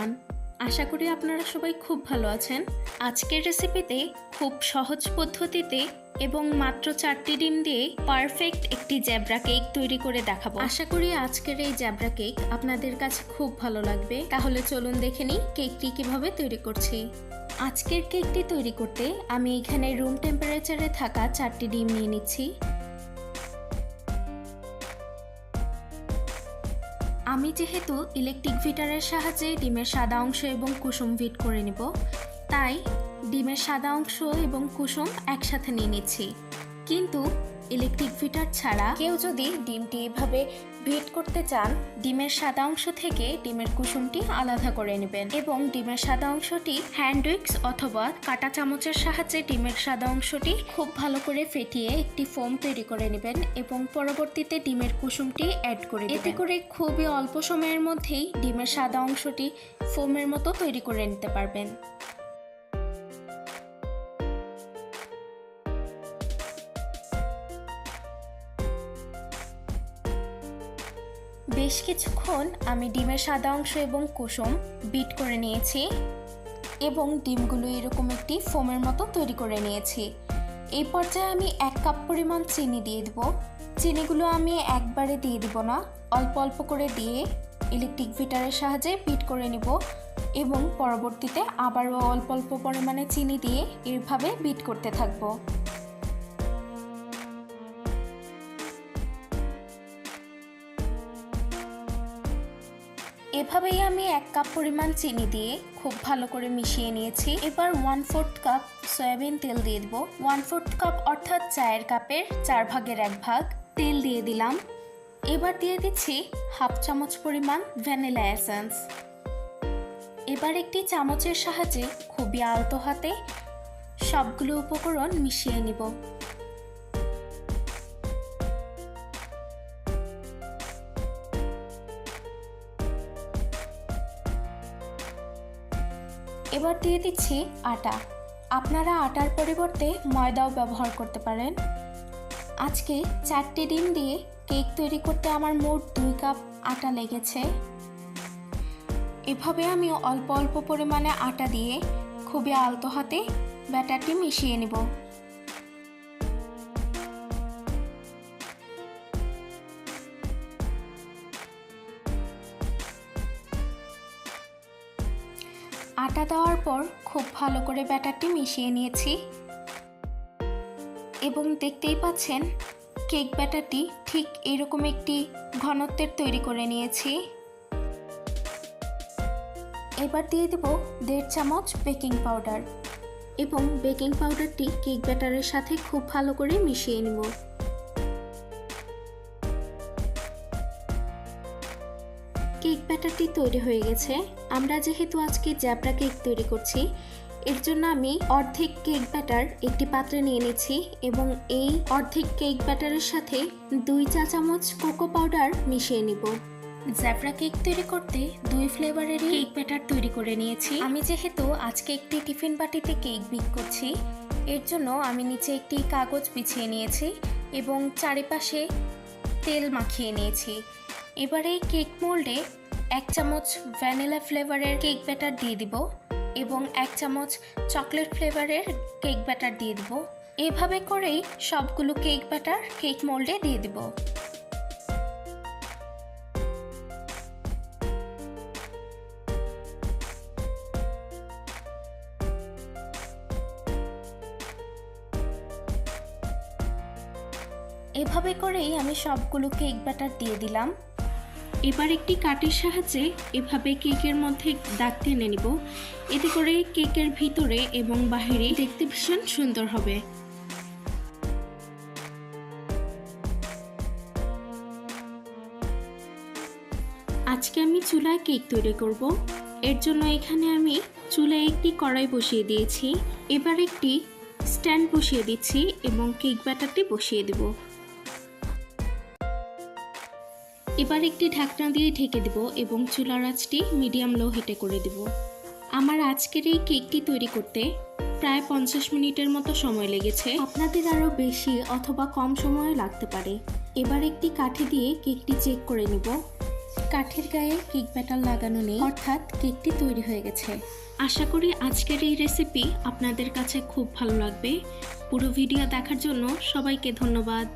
Everyone, আশা করি আপনারা সবাই খুব ভালো আছেন। আজকের রেসিপিতে খুব সহজ পদ্ধতিতে এবং মাত্র 4টি ডিম দিয়ে পারফেক্ট একটি জ্যাবরা কেক তৈরি করে দেখাবো। আশা করি আজকের এই জ্যাবরা কেক আপনাদের কাছে খুব ভালো লাগবে। তাহলে চলুন দেখে নিই কেকটি কিভাবে তৈরি করছি। আজকের কেকটি তৈরি করতে আমি এখানে রুম টেম্পারেচারে থাকা 4টি ডিম নিয়ে নিচ্ছি। আমি যেহেতু ইলেকট্রিক বিটারের সাহায্যে ডিমের সাদা অংশ এবং কুসুম বিট করে নেব, তাই ডিমের সাদা অংশ এবং কুসুম একসাথে নিয়ে নিচ্ছি। কিন্তু ইলেকট্রিক বিটার ছাড়া কেউ যদি ডিমটি এভাবে বিট করতে চান, ডিমের সাদা অংশ থেকে ডিমের কুসুমটি আলাদা করে নেবেন এবং ডিমের সাদা অংশটি হ্যান্ড উইক্স অথবা কাঁটা চামচের সাহায্যে ডিমের সাদা অংশটি খুব ভালো করে ফেটিয়ে একটি ফোম তৈরি করে নেবেন এবং পরবর্তীতে ডিমের কুসুমটি অ্যাড করে দেবেন। এতে করে খুবই অল্প সময়ের মধ্যেই ডিমের সাদা অংশটি ফোমের মতো তৈরি করে নিতে পারবেন। বেশ কিছুক্ষণ আমি ডিমের সাদা অংশ এবং কুসুম বিট করে নিয়েছি এবং ডিমগুলো এরকম একটি ফোমের মতো তৈরি করে নিয়েছি। এই পর্যায়ে আমি 1 কাপ পরিমাণ চিনি দিয়ে দেব। চিনিগুলো আমি একবারে দিয়ে দিব না, অল্প অল্প করে দিয়ে ইলেকট্রিক বিটারের সাহায্যে বিট করে নিব এবং পরবর্তীতে আবারও অল্প অল্প পরিমাণে চিনি দিয়ে এভাবে বিট করতে থাকবো। এভাবেই আমি 1 কাপ পরিমাণ চিনি দিয়ে খুব ভালো করে মিশিয়ে নিয়েছি। এবার 1/4 কাপ সয়াবিন তেল দিয়ে দেবো। 1/4 কাপ অর্থাৎ চায়ের কাপের 4 ভাগের 1 ভাগ তেল দিয়ে দিলাম। এবার দিয়ে দিচ্ছি 1/2 চামচ পরিমাণ ভ্যানিলা এসেন্স। এবার একটি চামচের সাহায্যে খুবই আলতো হাতে সবগুলো উপকরণ মিশিয়ে নিব। এবার দিয়ে দিচ্ছি আটা। আপনারা আটার পরিবর্তে ময়দাও ব্যবহার করতে পারেন। আজকে 4টি ডিম দিয়ে কেক তৈরি করতে আমার মোট 2 কাপ আটা লেগেছে। এভাবে আমি অল্প অল্প পরিমাণে আটা দিয়ে খুবই আলতো হাতে ব্যাটারটি মিশিয়ে নেব। আটা দেওয়ার পর খুব ভালো করে ব্যাটারটি মিশিয়ে নিয়েছি এবং দেখতেই পাচ্ছেন কেক ব্যাটারটি ঠিক এরকম একটি ঘনত্বের তৈরি করে নিয়েছি। এবার দিয়ে দেব 1.5 চামচ বেকিং পাউডার এবং বেকিং পাউডারটি কেক ব্যাটারের সাথে খুব ভালো করে মিশিয়ে নেব। কেক ব্যাটারটি তৈরি হয়ে গেছে। আমরা যেহেতু আজকে জ্যাবরা কেক তৈরি করছি, এর জন্য আমি অর্ধেক কেক ব্যাটার একটি পাত্রে নিয়ে নিচ্ছি এবং এই অর্ধেক কেক ব্যাটারের সাথে 2 চা চামচ কোকো পাউডার মিশিয়ে নিব। জ্যাবরা কেক তৈরি করতে 2 ফ্লেভারের কেক ব্যাটার তৈরি করে নিয়েছি। আমি যেহেতু আজকে একটি টিফিন বাটিতে কেক বেক করছি, এর জন্য আমি নিচে একটি কাগজ বিছিয়ে নিয়েছি এবং চারিপাশে তেল মাখিয়ে নিয়েছি। এবারে কেক মোল্ডে 1 চামচ ভ্যানিলা ফ্লেভারের কেক ব্যাটার দিয়ে দিব এবং 1 চামচ চকলেট ফ্লেভারের কেক ব্যাটার দিয়ে দিব। এভাবে করেই সবগুলো কেক ব্যাটার কেক মোল্ডে দিয়ে দিব। এভাবে করেই আমি সবগুলো কেক ব্যাটার দিয়ে দিলাম। এবার একটি কাঠির সাহায্যে এভাবে কেকের মধ্যে দাগ টেনে নিব। এতে করে কেকের ভিতরে এবং বাইরে দেখতে ভীষণ সুন্দর হবে। আজকে আমি চুলায় কেক তৈরি করব। এর জন্য এখানে আমি চুলায় একটি কড়াই বসিয়ে দিয়েছি। এবার একটি স্ট্যান্ড বসিয়ে দিচ্ছি এবং কেক ব্যাটারটি বসিয়ে দেব। এবার একটি ঢাকনা দিয়ে ঢেকে দেব এবং চুলার আঁচটি মিডিয়াম লো হিটে করে দেব। আমার আজকের এই কেকটি তৈরি করতে প্রায় 50 মিনিটের মতো সময় লেগেছে। আপনাদের আরও বেশি অথবা কম সময় লাগতে পারে। এবার একটি কাঠি দিয়ে কেকটি চেক করে নেব। কাঠের গায়ে কেক ব্যাটার লাগানো নেই, অর্থাৎ কেকটি তৈরি হয়ে গেছে। আশা করি আজকের এই রেসিপি আপনাদের কাছে খুব ভালো লাগবে। পুরো ভিডিও দেখার জন্য সবাইকে ধন্যবাদ।